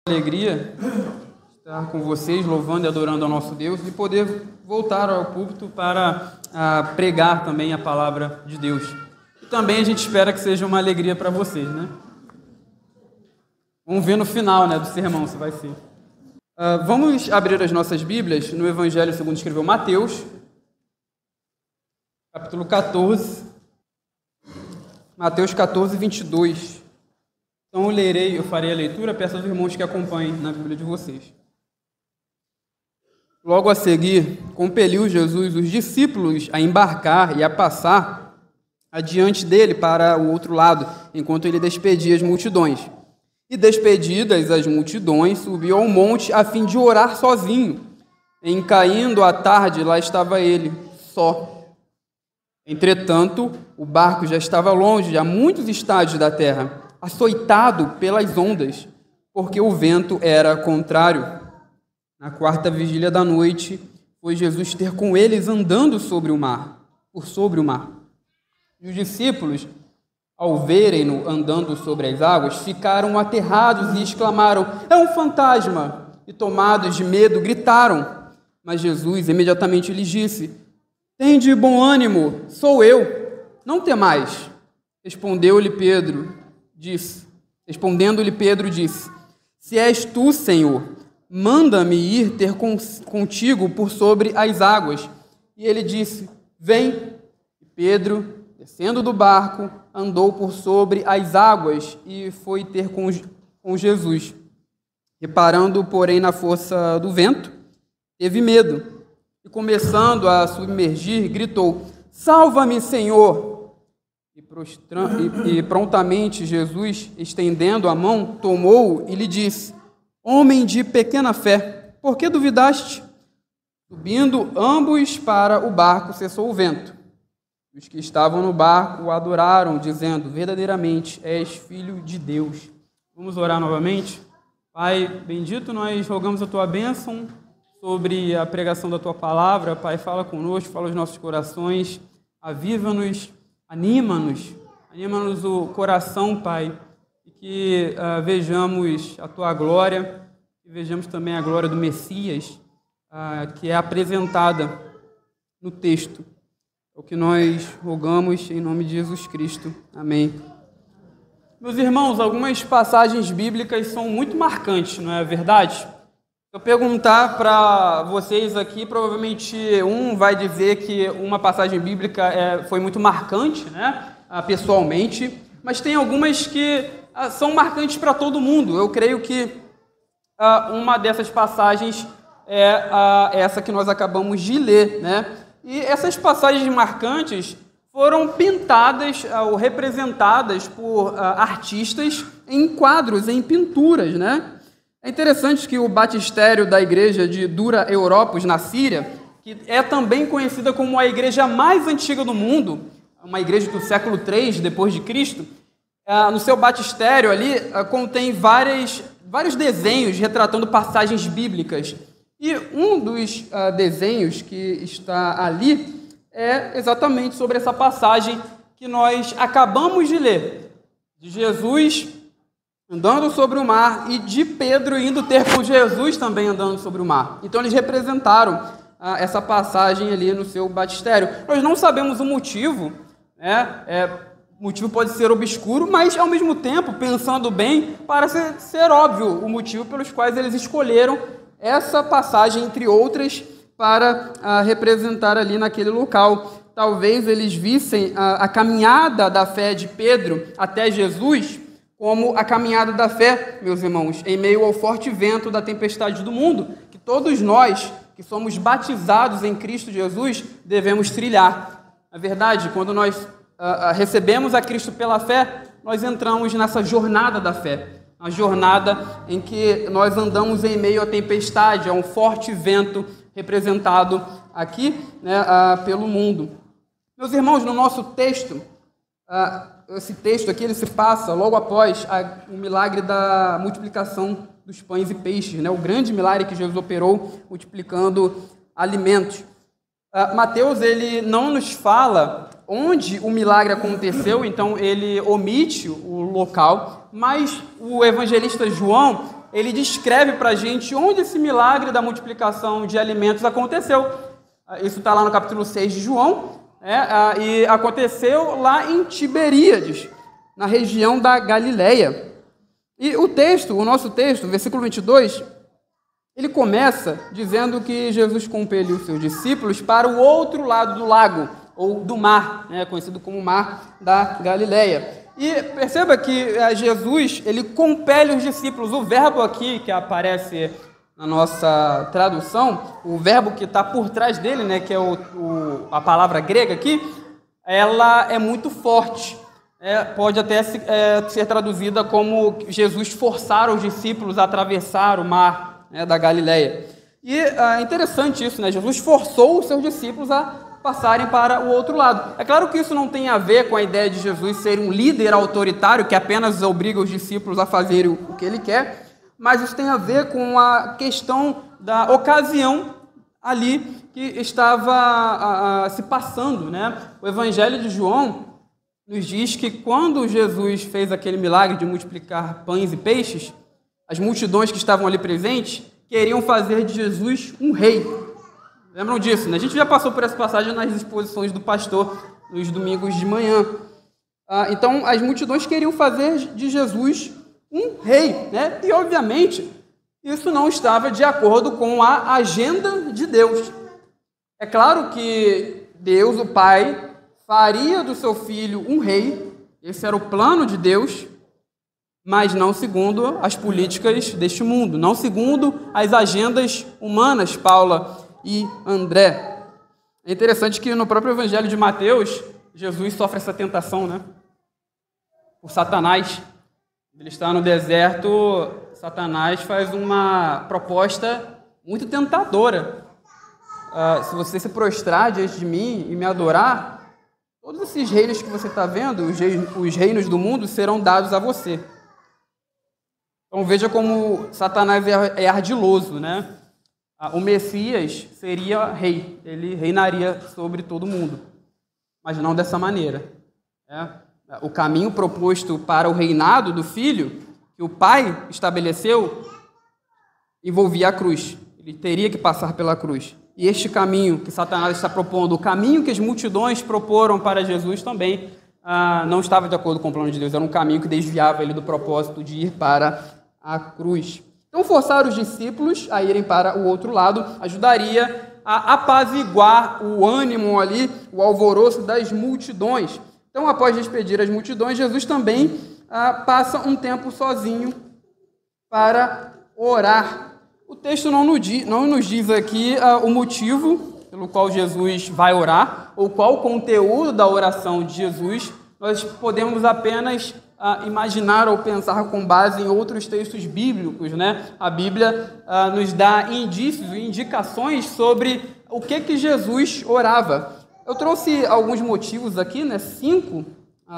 Alegria estar com vocês, louvando e adorando ao nosso Deus e poder voltar ao púlpito para pregar também a palavra de Deus. E também a gente espera que seja uma alegria para vocês, né? Vamos ver no final, né, do sermão se vai ser. Vamos abrir as nossas Bíblias no Evangelho segundo escreveu Mateus, capítulo 14, Mateus 14, 22. Então eu farei a leitura, peço aos irmãos que acompanhem na Bíblia de vocês. Logo a seguir, compeliu Jesus os discípulos a embarcar e a passar adiante dele para o outro lado, enquanto ele despedia as multidões. E despedidas as multidões, subiu ao monte a fim de orar sozinho. Em caindo a tarde, lá estava ele, só. Entretanto, o barco já estava longe, a muitos estádios da terra, açoitado pelas ondas, porque o vento era contrário. Na quarta vigília da noite, foi Jesus ter com eles andando por sobre o mar. E os discípulos, ao verem-no andando sobre as águas, ficaram aterrados e exclamaram: "É um fantasma!" E tomados de medo, gritaram. Mas Jesus imediatamente lhes disse: "Tende bom ânimo, sou eu, não temais." Respondendo-lhe Pedro disse: "Se és tu, Senhor, manda-me ir ter contigo por sobre as águas." E ele disse: "Vem." E Pedro, descendo do barco, andou por sobre as águas e foi ter com Jesus. Reparando, porém, na força do vento, teve medo e, começando a submergir, gritou: "Salva-me, Senhor!" E prontamente Jesus, estendendo a mão, tomou-o e lhe disse: "Homem de pequena fé, por que duvidaste?" Subindo ambos para o barco, cessou o vento. Os que estavam no barco o adoraram, dizendo: "Verdadeiramente és filho de Deus." Vamos orar novamente. Pai bendito, nós rogamos a tua bênção sobre a pregação da tua palavra. Pai, fala conosco, fala aos nossos corações, aviva-nos, anima-nos o coração, Pai, e que vejamos a Tua glória, e vejamos também a glória do Messias, que é apresentada no texto. É o que nós rogamos em nome de Jesus Cristo. Amém. Meus irmãos, algumas passagens bíblicas são muito marcantes, não é verdade? Se eu perguntar para vocês aqui, provavelmente um vai dizer que uma passagem bíblica foi muito marcante, né? Pessoalmente, mas tem algumas que são marcantes para todo mundo. Eu creio que uma dessas passagens é essa que nós acabamos de ler, né? E essas passagens marcantes foram pintadas ou representadas por artistas em quadros, em pinturas, né? É interessante que o batistério da igreja de Dura Europos, na Síria, que é também conhecida como a igreja mais antiga do mundo, uma igreja do século III depois de Cristo, no seu batistério ali contém vários desenhos retratando passagens bíblicas. E um dos desenhos que está ali é exatamente sobre essa passagem que nós acabamos de ler, de Jesus andando sobre o mar e de Pedro indo ter com Jesus também andando sobre o mar. Então eles representaram essa passagem ali no seu batistério. Nós não sabemos o motivo, né? O motivo pode ser obscuro, mas ao mesmo tempo, pensando bem, parece ser óbvio o motivo pelos quais eles escolheram essa passagem, entre outras, para representar ali naquele local. Talvez eles vissem a caminhada da fé de Pedro até Jesus como a caminhada da fé, meus irmãos, em meio ao forte vento da tempestade do mundo, que todos nós, que somos batizados em Cristo Jesus, devemos trilhar. Na verdade, quando nós recebemos a Cristo pela fé, nós entramos nessa jornada da fé, a jornada em que nós andamos em meio à tempestade, a um forte vento representado aqui, né, pelo mundo. Meus irmãos, no nosso texto, esse texto aqui ele se passa logo após o milagre da multiplicação dos pães e peixes, né? O grande milagre que Jesus operou multiplicando alimentos. Mateus ele não nos fala onde o milagre aconteceu, então ele omite o local, mas o evangelista João ele descreve para a gente onde esse milagre da multiplicação de alimentos aconteceu. Isso está lá no capítulo 6 de João, e aconteceu lá em Tiberíades, na região da Galileia. E o nosso texto, versículo 22, ele começa dizendo que Jesus compeliu seus discípulos para o outro lado do lago, ou do mar, conhecido como Mar da Galileia. E perceba que Jesus, ele compele os discípulos. O verbo aqui que aparece na nossa tradução, o verbo que está por trás dele, que é a palavra grega aqui, ela é muito forte. Pode até ser traduzida como Jesus forçar os discípulos a atravessar o mar da Galileia. E é interessante isso, Jesus forçou os seus discípulos a passarem para o outro lado. É claro que isso não tem a ver com a ideia de Jesus ser um líder autoritário que apenas obriga os discípulos a fazerem o que ele quer, mas isso tem a ver com a questão da ocasião ali que estava se passando. O Evangelho de João nos diz que quando Jesus fez aquele milagre de multiplicar pães e peixes, as multidões que estavam ali presentes queriam fazer de Jesus um rei. Lembram disso, A gente já passou por essa passagem nas exposições do pastor nos domingos de manhã. Então, as multidões queriam fazer de Jesus um rei, E, obviamente, isso não estava de acordo com a agenda de Deus. É claro que Deus, o Pai, faria do seu filho um rei. Esse era o plano de Deus, mas não segundo as políticas deste mundo, não segundo as agendas humanas, Paula e André. É interessante que no próprio Evangelho de Mateus, Jesus sofre essa tentação, por Satanás. Ele está no deserto, Satanás faz uma proposta muito tentadora. Se você se prostrar diante de mim e me adorar, todos esses reinos que você está vendo, os reinos do mundo, serão dados a você. Então veja como Satanás é ardiloso, O Messias seria rei, ele reinaria sobre todo mundo, mas não dessa maneira. O caminho proposto para o reinado do Filho, que o Pai estabeleceu, envolvia a cruz. Ele teria que passar pela cruz. E este caminho que Satanás está propondo, o caminho que as multidões proporam para Jesus também, não estava de acordo com o plano de Deus. Era um caminho que desviava ele do propósito de ir para a cruz. Então, forçar os discípulos a irem para o outro lado ajudaria a apaziguar o ânimo ali, o alvoroço das multidões. Então, após despedir as multidões, Jesus também passa um tempo sozinho para orar. O texto não nos diz aqui o motivo pelo qual Jesus vai orar, ou qual o conteúdo da oração de Jesus. Nós podemos apenas imaginar ou pensar com base em outros textos bíblicos, A Bíblia nos dá indícios e indicações sobre o que Jesus orava. Eu trouxe alguns motivos aqui, 5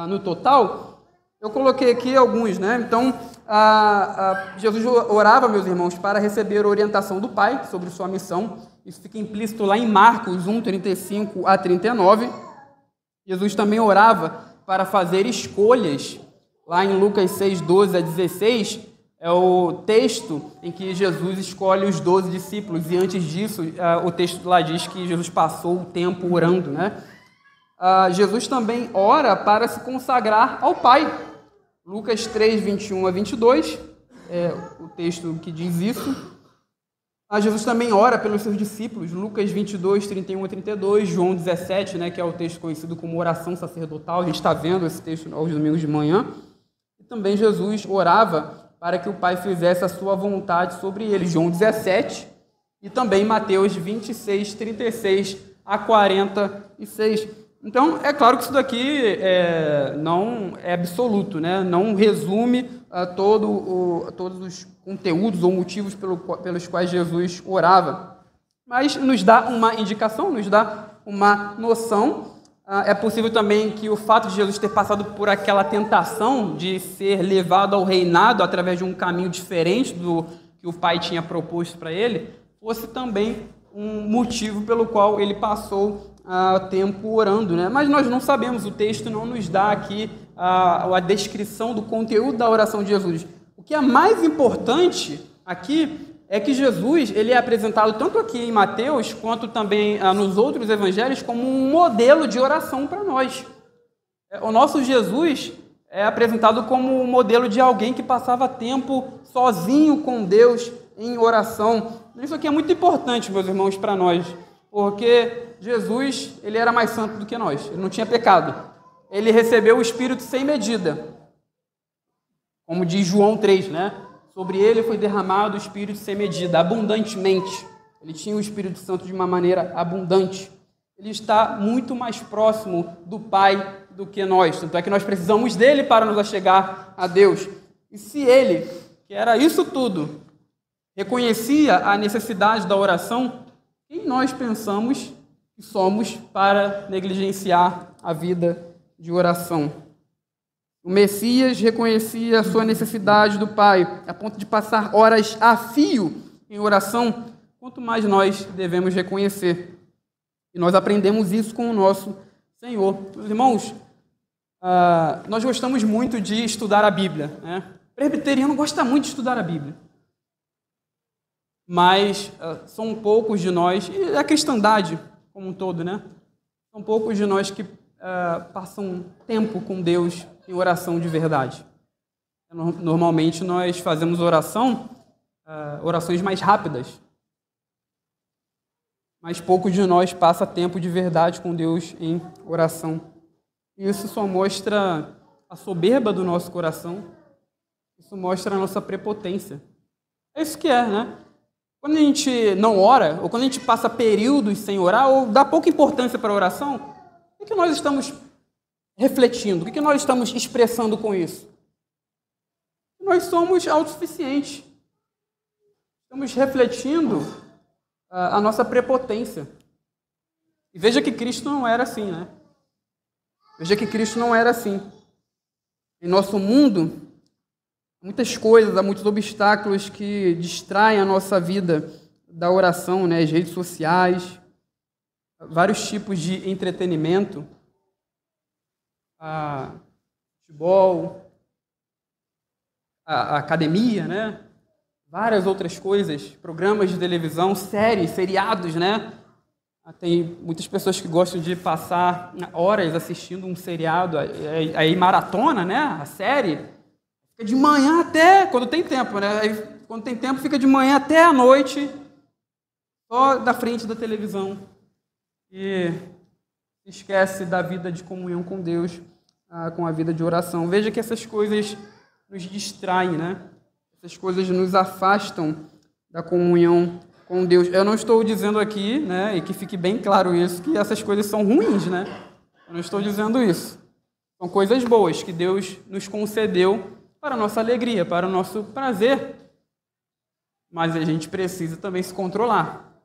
no total. Eu coloquei aqui alguns, Então, Jesus orava, meus irmãos, para receber orientação do Pai sobre sua missão. Isso fica implícito lá em Marcos 1, 35 a 39. Jesus também orava para fazer escolhas. Lá em Lucas 6, 12 a 16, é o texto em que Jesus escolhe os 12 discípulos. E antes disso, o texto lá diz que Jesus passou o tempo orando, Jesus também ora para se consagrar ao Pai. Lucas 3, 21 a 22, é o texto que diz isso. Jesus também ora pelos seus discípulos. Lucas 22, 31 a 32, João 17, que é o texto conhecido como oração sacerdotal. A gente está vendo esse texto aos domingos de manhã. E também Jesus orava para que o Pai fizesse a sua vontade sobre ele. João 17 e também Mateus 26, 36 a 46. Então, é claro que isso daqui não é absoluto, Não resume todos os conteúdos ou motivos pelos quais Jesus orava. Mas nos dá uma indicação, nos dá uma noção. É possível também que o fato de Jesus ter passado por aquela tentação de ser levado ao reinado através de um caminho diferente do que o Pai tinha proposto para ele, fosse também um motivo pelo qual ele passou tempo orando, Mas nós não sabemos, o texto não nos dá aqui a descrição do conteúdo da oração de Jesus. O que é mais importante aqui é que Jesus ele é apresentado tanto aqui em Mateus quanto também nos outros evangelhos como um modelo de oração para nós. O nosso Jesus é apresentado como um modelo de alguém que passava tempo sozinho com Deus em oração. Isso aqui é muito importante, meus irmãos, para nós, porque Jesus ele era mais santo do que nós, ele não tinha pecado. Ele recebeu o Espírito sem medida, como diz João 3, né? Sobre ele foi derramado o Espírito sem medida, abundantemente. Ele tinha o Espírito Santo de uma maneira abundante. Ele está muito mais próximo do Pai do que nós. Tanto é que nós precisamos dele para nos achegar a Deus. E se ele, que era isso tudo, reconhecia a necessidade da oração, quem nós pensamos que somos para negligenciar a vida de oração? O Messias reconhecia a sua necessidade do Pai, a ponto de passar horas a fio em oração, quanto mais nós devemos reconhecer. E nós aprendemos isso com o nosso Senhor. Meus irmãos, nós gostamos muito de estudar a Bíblia, né? O presbiteriano gosta muito de estudar a Bíblia. Mas são poucos de nós, e a cristandade como um todo, né? São poucos de nós que passam tempo com Deus em oração de verdade. Normalmente nós fazemos orações mais rápidas, mas poucos de nós passam tempo de verdade com Deus em oração. E isso só mostra a soberba do nosso coração, isso mostra a nossa prepotência. É isso que é, né? Quando a gente não ora, ou quando a gente passa períodos sem orar, ou dá pouca importância para a oração, o que nós estamos refletindo? O que nós estamos expressando com isso? Nós somos autossuficientes. Estamos refletindo a nossa prepotência. E veja que Cristo não era assim, né? Veja que Cristo não era assim. Em nosso mundo, há muitas coisas, há muitos obstáculos que distraem a nossa vida da oração, né? As redes sociais, vários tipos de entretenimento, futebol, a academia, né? Várias outras coisas, programas de televisão, séries, seriados, né? Tem muitas pessoas que gostam de passar horas assistindo um seriado, aí maratona, né? A série, fica de manhã até, quando tem tempo, né? Aí, quando tem tempo, fica de manhã até a noite, só da frente da televisão. E esquece da vida de comunhão com Deus, com a vida de oração. Veja que essas coisas nos distraem, né? Essas coisas nos afastam da comunhão com Deus. Eu não estou dizendo aqui, né, e que fique bem claro isso, que essas coisas são ruins, né? Eu não estou dizendo isso. São coisas boas que Deus nos concedeu para a nossa alegria, para o nosso prazer. Mas a gente precisa também se controlar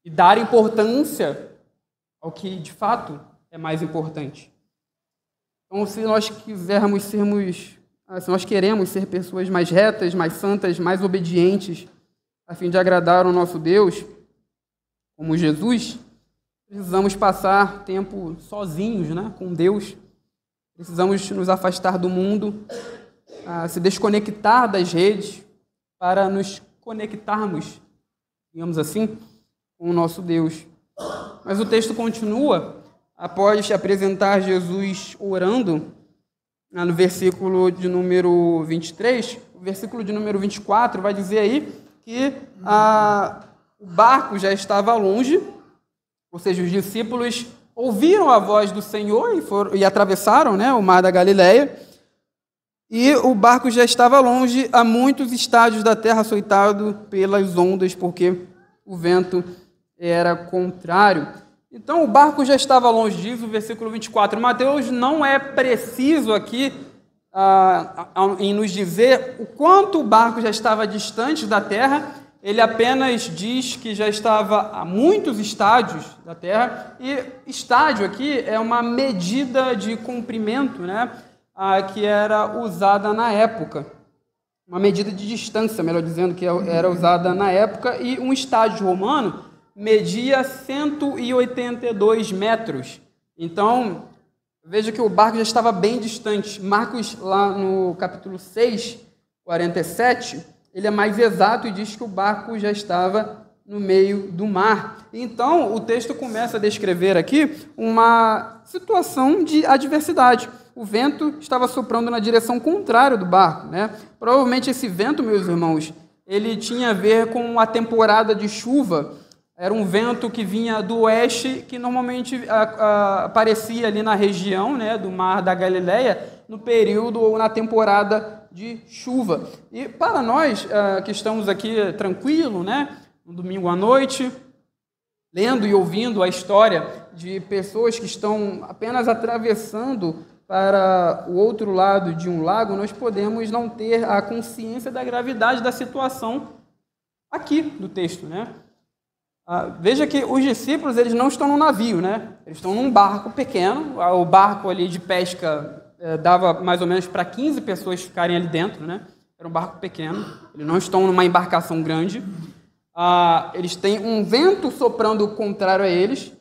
e dar importância ao que, de fato, é mais importante. Então, se nós queremos ser pessoas mais retas, mais santas, mais obedientes, a fim de agradar ao nosso Deus, como Jesus, precisamos passar tempo sozinhos, né, com Deus. Precisamos nos afastar do mundo, se desconectar das redes para nos conectarmos, digamos assim, com o nosso Deus. Mas o texto continua, após apresentar Jesus orando, no versículo de número 23, o versículo de número 24 vai dizer aí que o barco já estava longe, ou seja, os discípulos ouviram a voz do Senhor e atravessaram, né, o mar da Galileia, e o barco já estava longe, a muitos estádios da terra, açoitado pelas ondas, porque o vento era contrário. Então, o barco já estava longe, diz o versículo 24. Mateus não é preciso aqui em nos dizer o quanto o barco já estava distante da terra. Ele apenas diz que já estava a muitos estádios da terra. E estádio aqui é uma medida de comprimento, né, que era usada na época. Uma medida de distância, melhor dizendo, que era usada na época. E um estádio romano media 182 metros. Então, veja que o barco já estava bem distante. Marcos, lá no capítulo 6, 47, ele é mais exato e diz que o barco já estava no meio do mar. Então, o texto começa a descrever aqui uma situação de adversidade. O vento estava soprando na direção contrária do barco, né? Provavelmente esse vento, meus irmãos, ele tinha a ver com a temporada de chuva. Era um vento que vinha do oeste, que normalmente aparecia ali na região, né, do Mar da Galileia, no período ou na temporada de chuva. E para nós que estamos aqui tranquilo, né, no domingo à noite, lendo e ouvindo a história de pessoas que estão apenas atravessando para o outro lado de um lago, nós podemos não ter a consciência da gravidade da situação aqui do texto, né? Veja que os discípulos, eles não estão num navio, né? Eles estão num barco pequeno. O barco ali de pesca dava mais ou menos para 15 pessoas ficarem ali dentro, né? Era um barco pequeno. Eles não estão numa embarcação grande. Eles têm um vento soprando contrário a eles.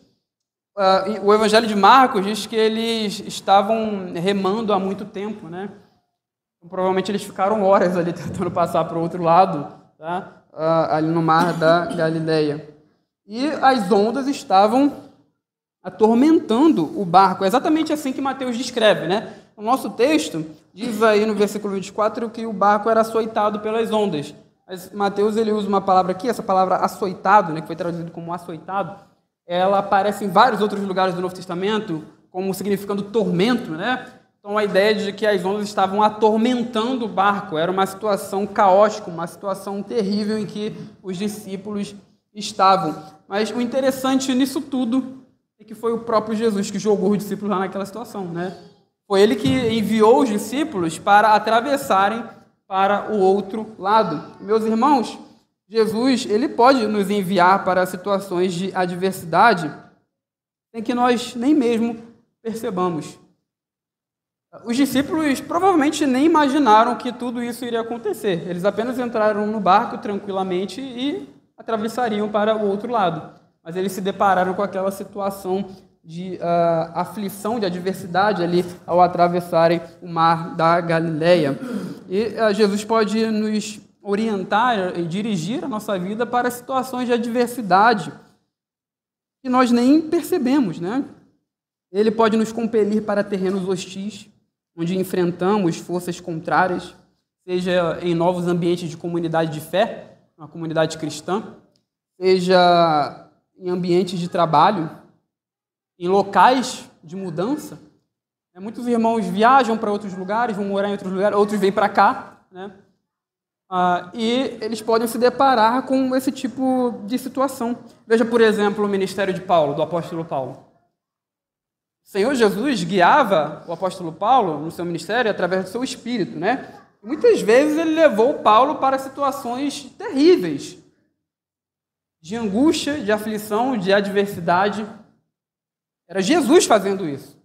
O Evangelho de Marcos diz que eles estavam remando há muito tempo, né? Então, provavelmente eles ficaram horas ali tentando passar para o outro lado, tá? Ali no Mar da Galileia. E as ondas estavam atormentando o barco. É exatamente assim que Mateus descreve, né? O nosso texto diz aí no versículo 24 que o barco era açoitado pelas ondas. Mas Mateus, ele usa uma palavra aqui, essa palavra açoitado, né, que foi traduzido como açoitado, ela aparece em vários outros lugares do Novo Testamento como significando tormento, né? Então a ideia de que as ondas estavam atormentando o barco, era uma situação caótica, uma situação terrível em que os discípulos estavam. Mas o interessante nisso tudo é que foi o próprio Jesus que jogou os discípulos lá naquela situação, né? Foi ele que enviou os discípulos para atravessarem para o outro lado. Meus irmãos, Jesus, ele pode nos enviar para situações de adversidade sem que nós nem mesmo percebamos. Os discípulos provavelmente nem imaginaram que tudo isso iria acontecer. Eles apenas entraram no barco tranquilamente e atravessariam para o outro lado. Mas eles se depararam com aquela situação de aflição, de adversidade ali ao atravessarem o Mar da Galileia. E Jesus pode nos orientar e dirigir a nossa vida para situações de adversidade que nós nem percebemos, né? Ele pode nos compelir para terrenos hostis, onde enfrentamos forças contrárias, seja em novos ambientes de comunidade de fé, uma comunidade cristã, seja em ambientes de trabalho, em locais de mudança. Muitos irmãos viajam para outros lugares, vão morar em outros lugares, outros vêm para cá, né? E eles podem se deparar com esse tipo de situação. Veja, por exemplo, o ministério de Paulo, do apóstolo Paulo. O Senhor Jesus guiava o apóstolo Paulo no seu ministério através do seu espírito, né? E muitas vezes ele levou Paulo para situações terríveis, de angústia, de aflição, de adversidade. Era Jesus fazendo isso.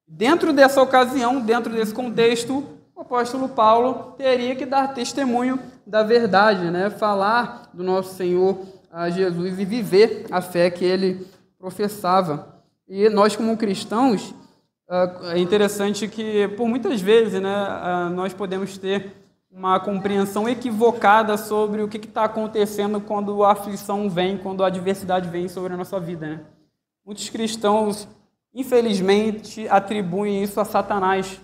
Dentro dessa ocasião, dentro desse contexto, o apóstolo Paulo teria que dar testemunho da verdade, né? Falar do nosso Senhor Jesus e viver a fé que ele professava. E nós, como cristãos, é interessante que, por muitas vezes, né, nós podemos ter uma compreensão equivocada sobre o que está acontecendo quando a aflição vem, quando a adversidade vem sobre a nossa vida, né? Muitos cristãos, infelizmente, atribuem isso a Satanás,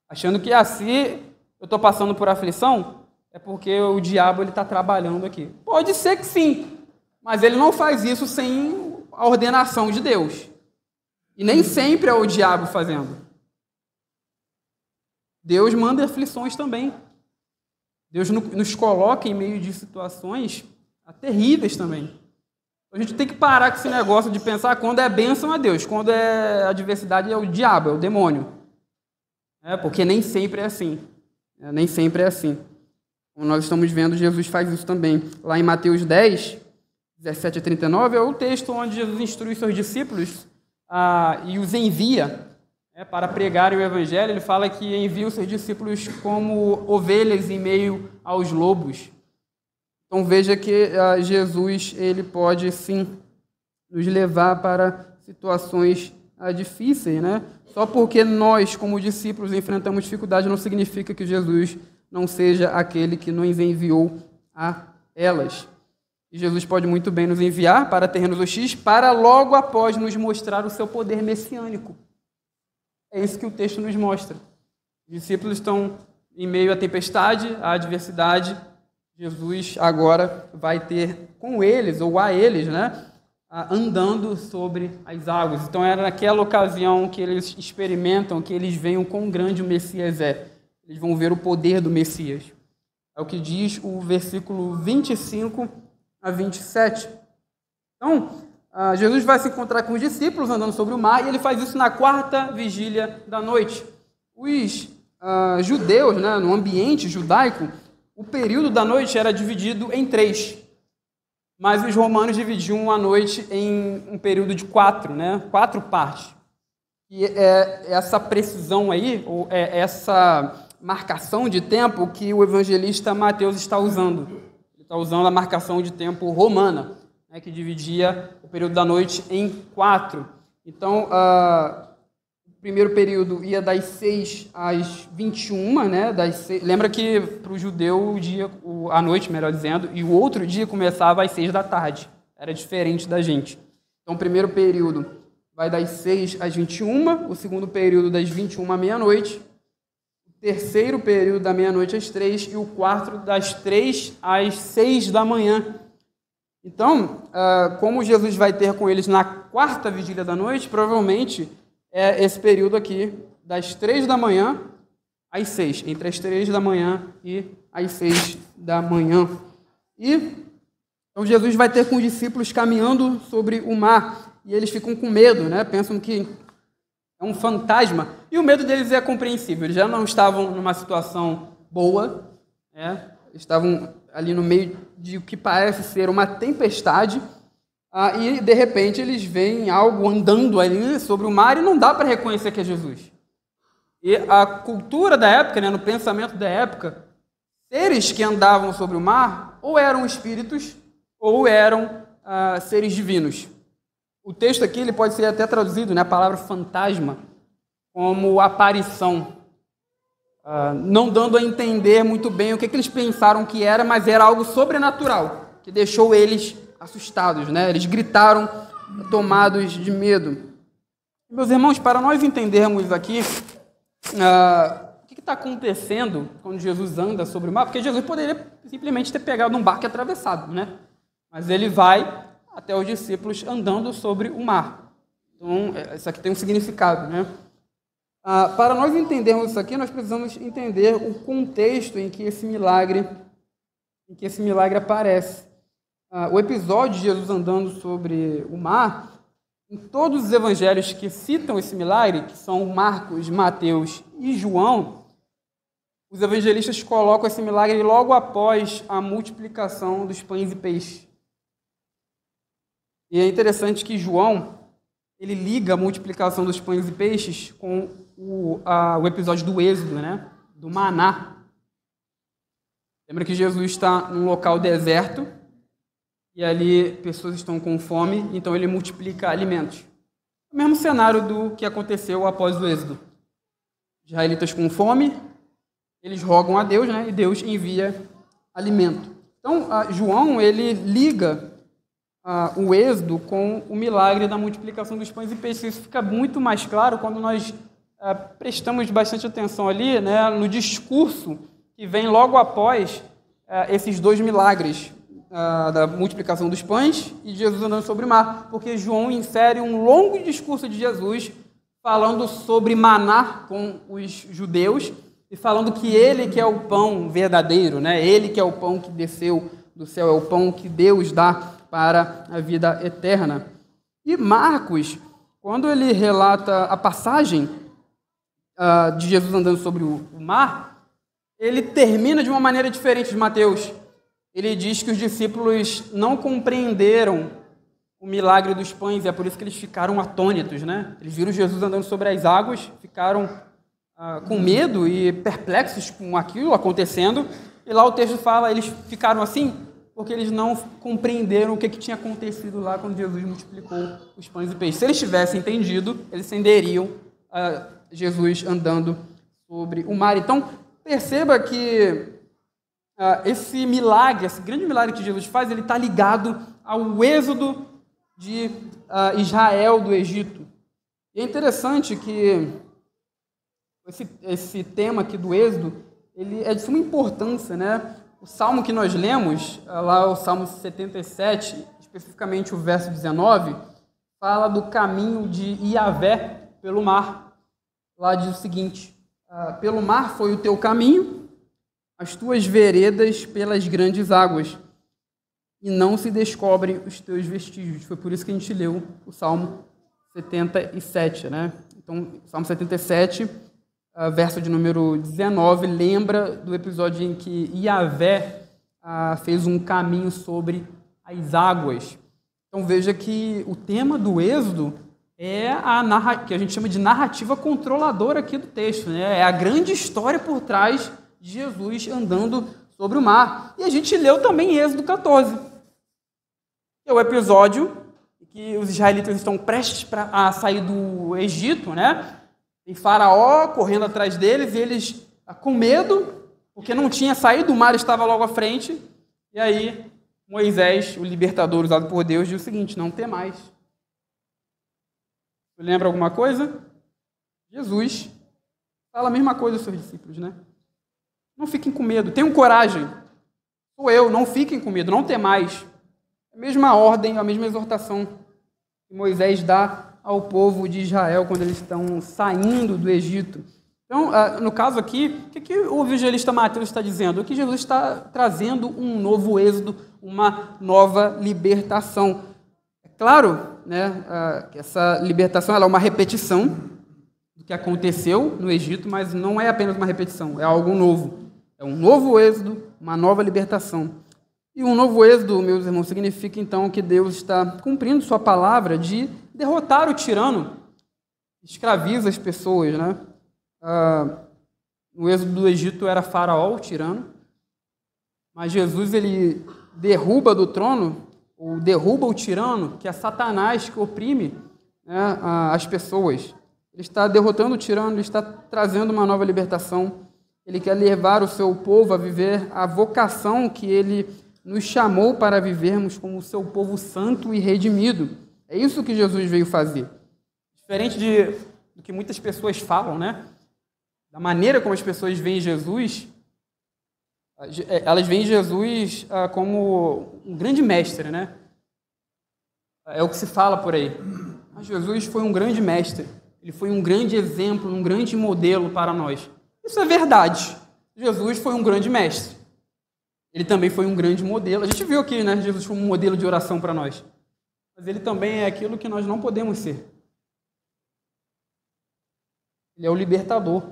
achando que se eu estou passando por aflição, é porque o diabo está trabalhando aqui. Pode ser que sim, mas ele não faz isso sem a ordenação de Deus. E nem sempre é o diabo fazendo. Deus manda aflições também. Deus nos coloca em meio de situações terríveis também. A gente tem que parar com esse negócio de pensar quando é bênção a Deus, quando é adversidade é o diabo, é o demônio. Porque nem sempre é assim. Nem sempre é assim. Como nós estamos vendo, Jesus faz isso também. Lá em Mateus 10, 17 a 39, é o texto onde Jesus instrui seus discípulos e os envia para pregarem o Evangelho. Ele fala que envia os seus discípulos como ovelhas em meio aos lobos. Então veja que Jesus ele pode sim nos levar para situações difíceis, né? Só porque nós, como discípulos, enfrentamos dificuldades, não significa que Jesus não seja aquele que nos enviou a elas. E Jesus pode muito bem nos enviar para terrenos hostis, para logo após nos mostrar o seu poder messiânico. É isso que o texto nos mostra. Os discípulos estão em meio à tempestade, à adversidade. Jesus agora vai ter com eles, ou a eles, né, andando sobre as águas. Então era naquela ocasião que eles experimentam, que eles veem o quão grande o Messias é. Eles vão ver o poder do Messias. É o que diz o versículo 25 a 27. Então, Jesus vai se encontrar com os discípulos andando sobre o mar, e ele faz isso na 4ª vigília da noite. Os judeus, né, no ambiente judaico, o período da noite era dividido em 3. Mas os romanos dividiam a noite em um período de 4, né, 4 partes. E é essa precisão aí, ou é essa marcação de tempo que o evangelista Mateus está usando. Ele está usando a marcação de tempo romana, né, que dividia o período da noite em 4. Então, o primeiro período ia das 6 às 21, né? Lembra que para o judeu a noite, melhor dizendo, e o outro dia começava às 6 da tarde. Era diferente da gente. Então, o primeiro período vai das 6 às 21, o segundo período das 21 à meia-noite, o terceiro período da meia-noite às 3 e o quarto das 3 às 6 da manhã. Então, como Jesus vai ter com eles na 4ª vigília da noite, provavelmente é esse período aqui, das 3 da manhã às 6, entre as 3 da manhã e as 6 da manhã. Então Jesus vai ter com os discípulos caminhando sobre o mar, e eles ficam com medo, né? Pensam que é um fantasma, e o medo deles é compreensível. Eles já não estavam numa situação boa, né? Estavam ali no meio de o que parece ser uma tempestade, e de repente eles veem algo andando ali sobre o mar e não dá para reconhecer que é Jesus. E a cultura da época, né, no pensamento da época, seres que andavam sobre o mar ou eram espíritos ou eram seres divinos. O texto aqui ele pode ser até traduzido, né, a palavra fantasma, como aparição, não dando a entender muito bem o que eles pensaram que era, mas era algo sobrenatural, que deixou eles assustados, né? Eles gritaram, tomados de medo. Meus irmãos, para nós entendermos aqui o que está acontecendo quando Jesus anda sobre o mar, porque Jesus poderia simplesmente ter pegado um barco e atravessado, né? Mas ele vai até os discípulos andando sobre o mar. Então, isso aqui tem um significado, né? Para nós entendermos isso aqui, nós precisamos entender o contexto em que esse milagre aparece. O episódio de Jesus andando sobre o mar, em todos os evangelhos que citam esse milagre, que são Marcos, Mateus e João, os evangelistas colocam esse milagre logo após a multiplicação dos pães e peixes. E é interessante que João, ele liga a multiplicação dos pães e peixes com o episódio do Êxodo, né? Do maná. Lembra que Jesus está num local deserto e ali pessoas estão com fome, então ele multiplica alimentos. O mesmo cenário do que aconteceu após o Êxodo. Os israelitas com fome, eles rogam a Deus, né? E Deus envia alimento. Então, João, ele liga o Êxodo com o milagre da multiplicação dos pães e peixes. Isso fica muito mais claro quando nós prestamos bastante atenção ali, né, no discurso que vem logo após esses dois milagres, da multiplicação dos pães e de Jesus andando sobre o mar, porque João insere um longo discurso de Jesus falando sobre maná com os judeus e falando que ele que é o pão verdadeiro, né? Ele que é o pão que desceu do céu, é o pão que Deus dá para a vida eterna. E Marcos, quando ele relata a passagem de Jesus andando sobre o mar, ele termina de uma maneira diferente de Mateus. Ele diz que os discípulos não compreenderam o milagre dos pães, e é por isso que eles ficaram atônitos, né? Eles viram Jesus andando sobre as águas, ficaram com medo e perplexos com aquilo acontecendo, e lá o texto fala, eles ficaram assim, porque eles não compreenderam o que tinha acontecido lá quando Jesus multiplicou os pães e peixes. Se eles tivessem entendido, eles entenderiam Jesus andando sobre o mar. Então, perceba que esse milagre, esse grande milagre que Jesus faz, ele está ligado ao êxodo de Israel do Egito. E é interessante que esse tema aqui do êxodo, ele é de suma importância, né? O salmo que nós lemos, lá o Salmo 77, especificamente o verso 19, fala do caminho de Iavé pelo mar. Lá diz o seguinte: pelo mar foi o teu caminho, as tuas veredas pelas grandes águas, e não se descobrem os teus vestígios. Foi por isso que a gente leu o Salmo 77, né? Então, Salmo 77, verso de número 19, lembra do episódio em que Iavé fez um caminho sobre as águas. Então, veja que o tema do Êxodo é que a gente chama de narrativa controladora aqui do texto, né? É a grande história por trás de Jesus andando sobre o mar. E a gente leu também Êxodo 14, que é o episódio em que os israelitas estão prestes a sair do Egito, né? Tem Faraó correndo atrás deles e eles com medo, porque não tinha saído, o mar estava logo à frente. E aí Moisés, o libertador usado por Deus, diz o seguinte: não temais. Você lembra alguma coisa? Jesus fala a mesma coisa aos seus discípulos, né? Não fiquem com medo, tenham coragem. Sou eu, não fiquem com medo, não temais. A mesma ordem, a mesma exortação que Moisés dá ao povo de Israel quando eles estão saindo do Egito. Então, no caso aqui, o que o evangelista Mateus está dizendo? Que Jesus está trazendo um novo êxodo, uma nova libertação. É claro, né, que essa libertação ela é uma repetição do que aconteceu no Egito, mas não é apenas uma repetição, é algo novo. É um novo êxodo, uma nova libertação. E um novo êxodo, meus irmãos, significa então que Deus está cumprindo sua palavra de derrotar o tirano, escraviza as pessoas, né? No êxodo do Egito era Faraó, o tirano, mas Jesus ele derruba do trono, ou derruba o tirano, que é Satanás que oprime, né, as pessoas. Ele está derrotando o tirano, ele está trazendo uma nova libertação. Ele quer levar o seu povo a viver a vocação que ele nos chamou para vivermos como o seu povo santo e redimido. É isso que Jesus veio fazer. Diferente do que muitas pessoas falam, né? Da maneira como as pessoas veem Jesus, elas veem Jesus como um grande mestre, né? É o que se fala por aí. Mas Jesus foi um grande mestre. Ele foi um grande exemplo, um grande modelo para nós. Isso é verdade. Jesus foi um grande mestre. Ele também foi um grande modelo. A gente viu aqui, né? Jesus foi um modelo de oração para nós. Mas ele também é aquilo que nós não podemos ser. Ele é o libertador.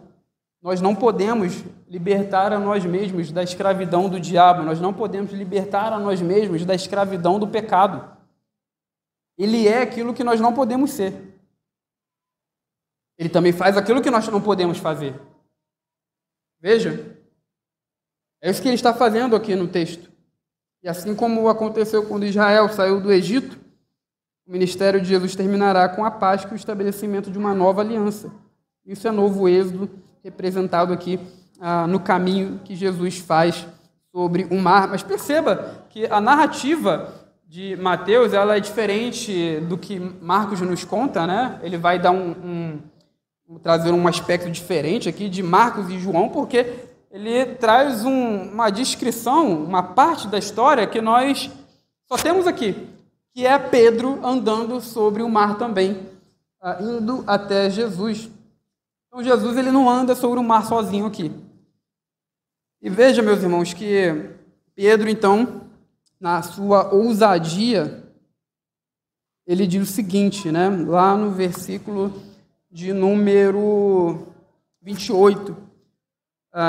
Nós não podemos libertar a nós mesmos da escravidão do diabo. Nós não podemos libertar a nós mesmos da escravidão do pecado. Ele é aquilo que nós não podemos ser. Ele também faz aquilo que nós não podemos fazer. Veja, é isso que ele está fazendo aqui no texto. E assim como aconteceu quando Israel saiu do Egito, o ministério de Jesus terminará com a Páscoa e o estabelecimento de uma nova aliança. Isso é novo êxodo, representado aqui no caminho que Jesus faz sobre o mar. Mas perceba que a narrativa de Mateus ela é diferente do que Marcos nos conta, né? Ele vai dar trazer um aspecto diferente aqui de Marcos e João, porque ele traz uma descrição, uma parte da história que nós só temos aqui, que é Pedro andando sobre o mar também, indo até Jesus. Então, Jesus ele não anda sobre o mar sozinho aqui. E veja, meus irmãos, que Pedro, então, na sua ousadia, ele diz o seguinte, né? Lá no versículo de número 28,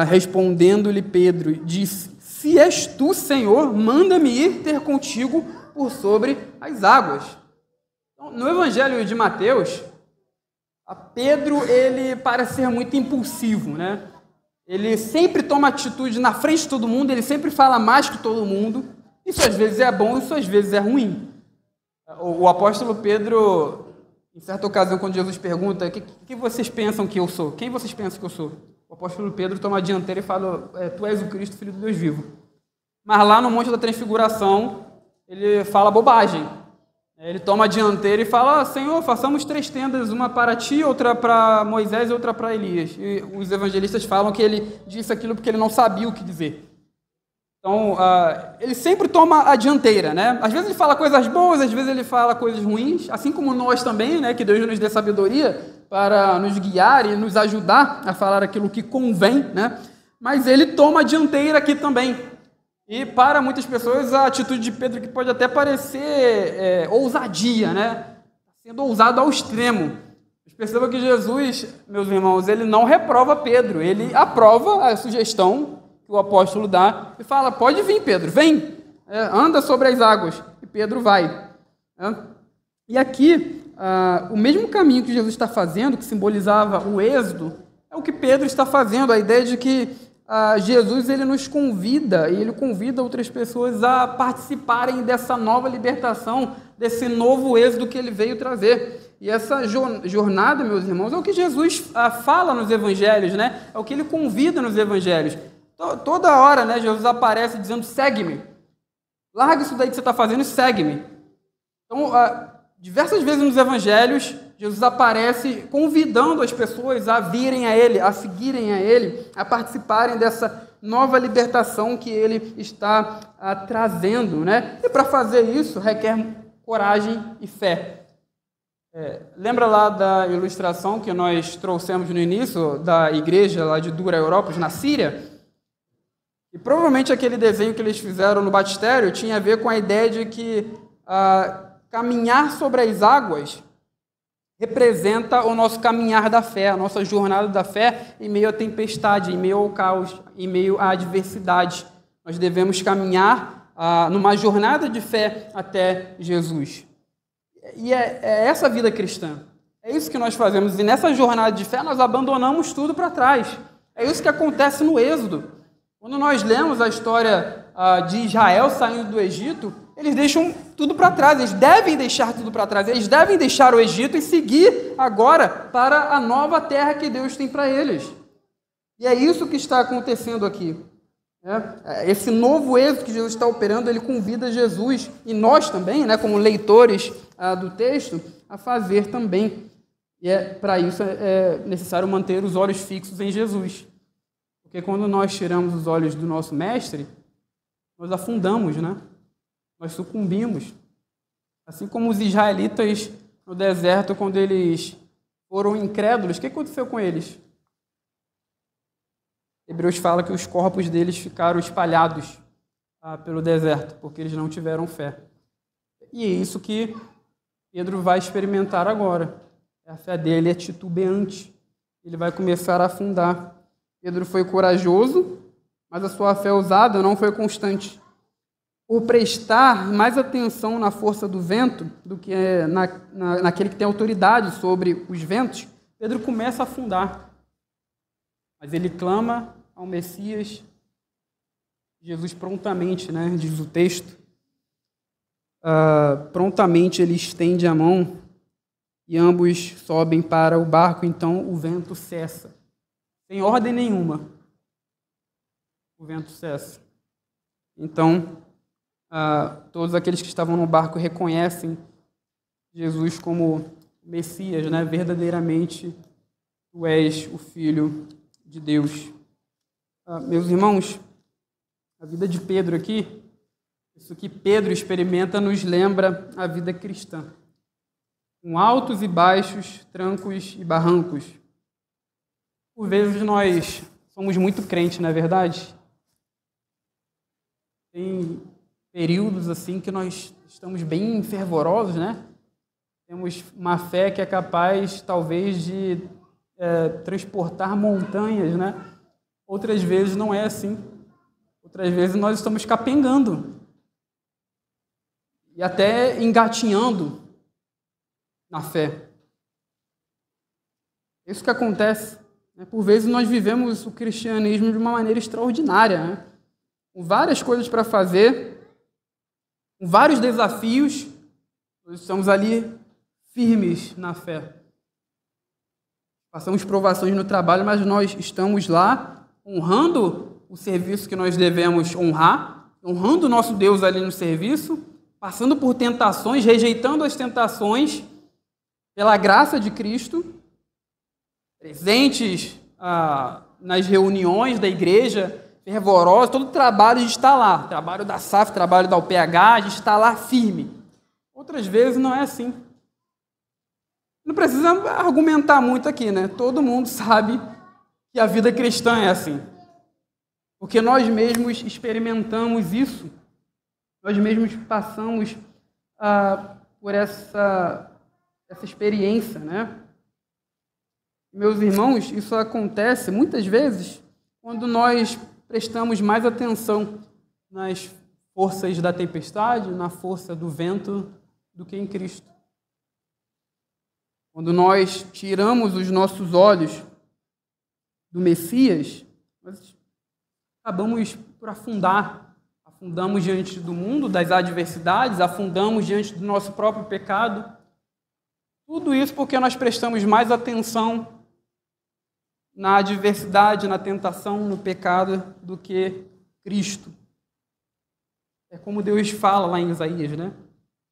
respondendo-lhe Pedro, disse: se és tu, Senhor, manda-me ir ter contigo por sobre as águas. Então, no Evangelho de Mateus, Pedro ele parece ser muito impulsivo, né? Ele sempre toma atitude na frente de todo mundo, ele sempre fala mais que todo mundo, Isso às vezes é bom, isso às vezes é ruim. O apóstolo Pedro, em certa ocasião, quando Jesus pergunta: o que vocês pensam que eu sou? Quem vocês pensam que eu sou? O apóstolo Pedro toma a dianteira e fala: tu és o Cristo, Filho do Deus vivo. Mas lá no Monte da Transfiguração, ele fala bobagem. Ele toma a dianteira e fala: Senhor, façamos 3 tendas, uma para ti, outra para Moisés e outra para Elias. E os evangelistas falam que ele disse aquilo porque ele não sabia o que dizer. Então, ele sempre toma a dianteira, né? Às vezes ele fala coisas boas, às vezes ele fala coisas ruins, assim como nós também, né? Que Deus nos dê sabedoria para nos guiar e nos ajudar a falar aquilo que convém, né? Mas ele toma a dianteira aqui também. E para muitas pessoas a atitude de Pedro que pode até parecer ousadia, né? Sendo ousado ao extremo. Mas perceba que Jesus, meus irmãos, ele não reprova Pedro, ele aprova a sugestão que o apóstolo dá e fala: pode vir, Pedro, vem, anda sobre as águas. E Pedro vai. E aqui, o mesmo caminho que Jesus está fazendo, que simbolizava o êxodo, é o que Pedro está fazendo, a ideia de que Jesus ele nos convida, e ele convida outras pessoas a participarem dessa nova libertação, desse novo êxodo que ele veio trazer. E essa jornada, meus irmãos, é o que Jesus fala nos evangelhos, né? É o que ele convida nos evangelhos. Toda hora, né, Jesus aparece dizendo: segue-me. Larga isso daí que você está fazendo e segue-me. Então, diversas vezes nos evangelhos, Jesus aparece convidando as pessoas a virem a Ele, a seguirem a Ele, a participarem dessa nova libertação que Ele está trazendo, né? E para fazer isso requer coragem e fé. Lembra lá da ilustração que nós trouxemos no início da igreja lá de Dura Europos, na Síria? E provavelmente aquele desenho que eles fizeram no batistério tinha a ver com a ideia de que caminhar sobre as águas representa o nosso caminhar da fé, a nossa jornada da fé em meio à tempestade, em meio ao caos, em meio à adversidade. Nós devemos caminhar numa jornada de fé até Jesus. E é essa a vida cristã. É isso que nós fazemos. E nessa jornada de fé nós abandonamos tudo para trás. É isso que acontece no Êxodo. Quando nós lemos a história de Israel saindo do Egito, eles deixam tudo para trás, eles devem deixar tudo para trás, eles devem deixar o Egito e seguir agora para a nova terra que Deus tem para eles. E é isso que está acontecendo aqui. Esse novo êxodo que Jesus está operando, ele convida Jesus, e nós também, né, como leitores do texto, a fazer também. E para isso é necessário manter os olhos fixos em Jesus. Porque quando nós tiramos os olhos do nosso mestre, nós afundamos, né? Nós sucumbimos. Assim como os israelitas no deserto, quando eles foram incrédulos, o que aconteceu com eles? Hebreus fala que os corpos deles ficaram espalhados pelo deserto, porque eles não tiveram fé. E é isso que Pedro vai experimentar agora. A fé dele é titubeante. Ele vai começar a afundar. Pedro foi corajoso, mas a sua fé ousada não foi constante. Por prestar mais atenção na força do vento do que naquele que tem autoridade sobre os ventos, Pedro começa a afundar. Mas ele clama ao Messias. Jesus prontamente, né, diz o texto, prontamente ele estende a mão e ambos sobem para o barco, então o vento cessa. Sem ordem nenhuma, o vento cessa. Então, todos aqueles que estavam no barco reconhecem Jesus como Messias, né? Verdadeiramente, tu és o Filho de Deus. Meus irmãos, a vida de Pedro aqui, isso que Pedro experimenta nos lembra a vida cristã. Com altos e baixos, trancos e barrancos. Por vezes nós somos muito crentes, não é verdade? Tem períodos assim que nós estamos bem fervorosos, né? Temos uma fé que é capaz, talvez, de transportar montanhas, né? Outras vezes não é assim. Outras vezes nós estamos capengando e até engatinhando na fé. Isso que acontece. Por vezes nós vivemos o cristianismo de uma maneira extraordinária, né? Com várias coisas para fazer, com vários desafios, nós estamos ali firmes na fé. Passamos provações no trabalho, mas nós estamos lá honrando o serviço que nós devemos honrar, honrando o nosso Deus ali no serviço, passando por tentações, rejeitando as tentações pela graça de Cristo, presentes nas reuniões da igreja, fervorosos, todo o trabalho a gente está lá, trabalho da SAF, trabalho da UPH, a gente está lá firme. Outras vezes não é assim. Não precisa argumentar muito aqui, né? Todo mundo sabe que a vida cristã é assim. Porque nós mesmos experimentamos isso. Nós mesmos passamos por essa experiência, né? Meus irmãos, isso acontece muitas vezes quando nós prestamos mais atenção nas forças da tempestade, na força do vento, do que em Cristo. Quando nós tiramos os nossos olhos do Messias, nós acabamos por afundar. Afundamos diante do mundo, das adversidades, afundamos diante do nosso próprio pecado. Tudo isso porque nós prestamos mais atenção na adversidade, na tentação, no pecado, do que Cristo. É como Deus fala lá em Isaías, né?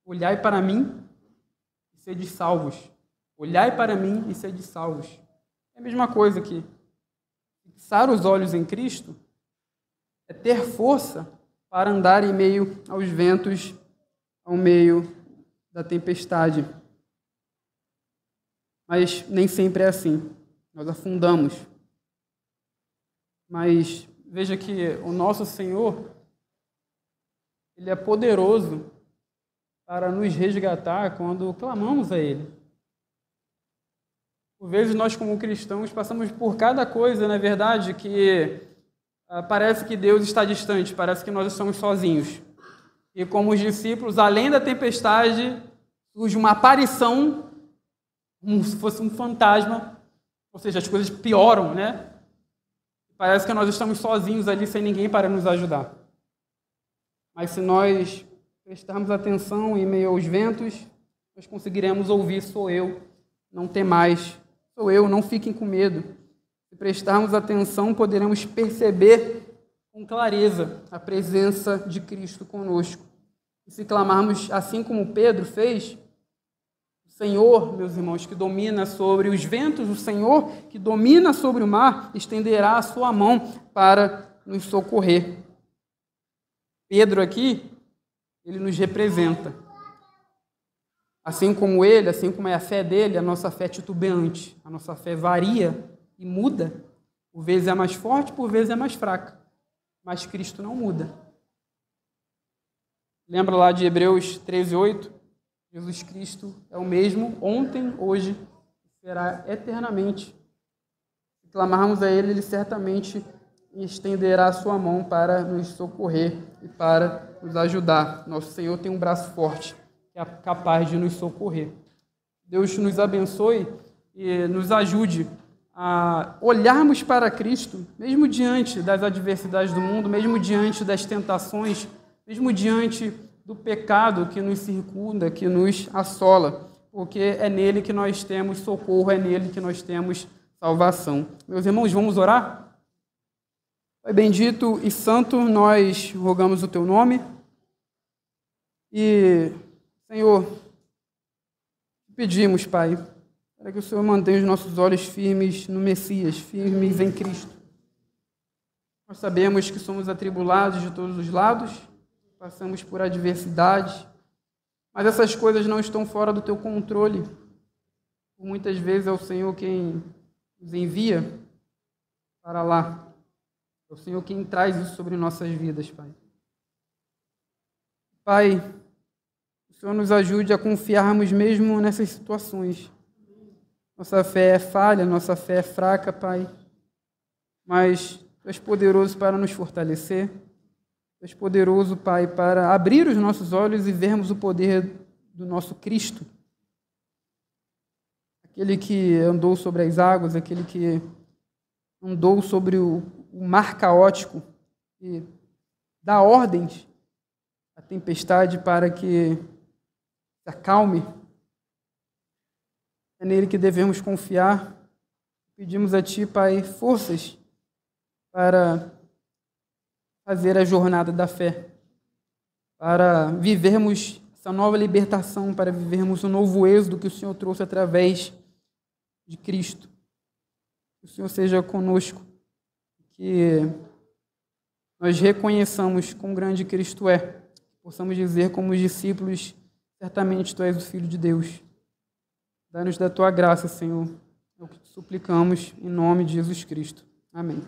Olhai para mim e sede salvos. Olhai para mim e sede salvos. É a mesma coisa que fixar os olhos em Cristo é ter força para andar em meio aos ventos, ao meio da tempestade. Mas nem sempre é assim. Nós afundamos. Mas veja que o nosso Senhor, Ele é poderoso para nos resgatar quando clamamos a Ele. Por vezes nós, como cristãos, passamos por cada coisa, não é verdade, que parece que Deus está distante, parece que nós estamos sozinhos. E como os discípulos, além da tempestade, surge uma aparição, como se fosse um fantasma, ou seja, as coisas pioram, né? Parece que nós estamos sozinhos ali, sem ninguém para nos ajudar. Mas se nós prestarmos atenção em meio aos ventos, nós conseguiremos ouvir: sou eu, não temais. Sou eu, não fiquem com medo. Se prestarmos atenção, poderemos perceber com clareza a presença de Cristo conosco. E se clamarmos assim como Pedro fez, o Senhor, meus irmãos, que domina sobre os ventos, o Senhor que domina sobre o mar, estenderá a sua mão para nos socorrer. Pedro aqui, ele nos representa. Assim como ele, assim como é a fé dele, a nossa fé é titubeante, a nossa fé varia e muda. Por vezes é mais forte, por vezes é mais fraca. Mas Cristo não muda. Lembra lá de Hebreus 13:8? Jesus Cristo é o mesmo ontem, hoje, será eternamente. Se clamarmos a Ele, Ele certamente estenderá a sua mão para nos socorrer e para nos ajudar. Nosso Senhor tem um braço forte, que é capaz de nos socorrer. Deus nos abençoe e nos ajude a olharmos para Cristo, mesmo diante das adversidades do mundo, mesmo diante das tentações, mesmo diante do pecado que nos circunda, que nos assola, porque é nele que nós temos socorro, é nele que nós temos salvação. Meus irmãos, vamos orar? Pai bendito e santo, nós rogamos o Teu nome e, Senhor, pedimos, Pai, para que o Senhor mantenha os nossos olhos firmes no Messias, firmes em Cristo. Nós sabemos que somos atribulados de todos os lados, passamos por adversidades, mas essas coisas não estão fora do Teu controle. Muitas vezes é o Senhor quem nos envia para lá. É o Senhor quem traz isso sobre nossas vidas, Pai. Pai, o Senhor nos ajude a confiarmos mesmo nessas situações. Nossa fé é falha, nossa fé é fraca, Pai, mas Tu és poderoso para nos fortalecer. Tu és poderoso, Pai, para abrir os nossos olhos e vermos o poder do nosso Cristo. Aquele que andou sobre as águas, aquele que andou sobre o mar caótico e dá ordens a tempestade para que se acalme. É nele que devemos confiar. Pedimos a Ti, Pai, forças para fazer a jornada da fé, para vivermos essa nova libertação, para vivermos o novo êxodo que o Senhor trouxe através de Cristo. Que o Senhor seja conosco, que nós reconheçamos quão grande Cristo é, possamos dizer como os discípulos, certamente Tu és o Filho de Deus. Dá-nos da Tua graça, Senhor, é o que te suplicamos, em nome de Jesus Cristo. Amém.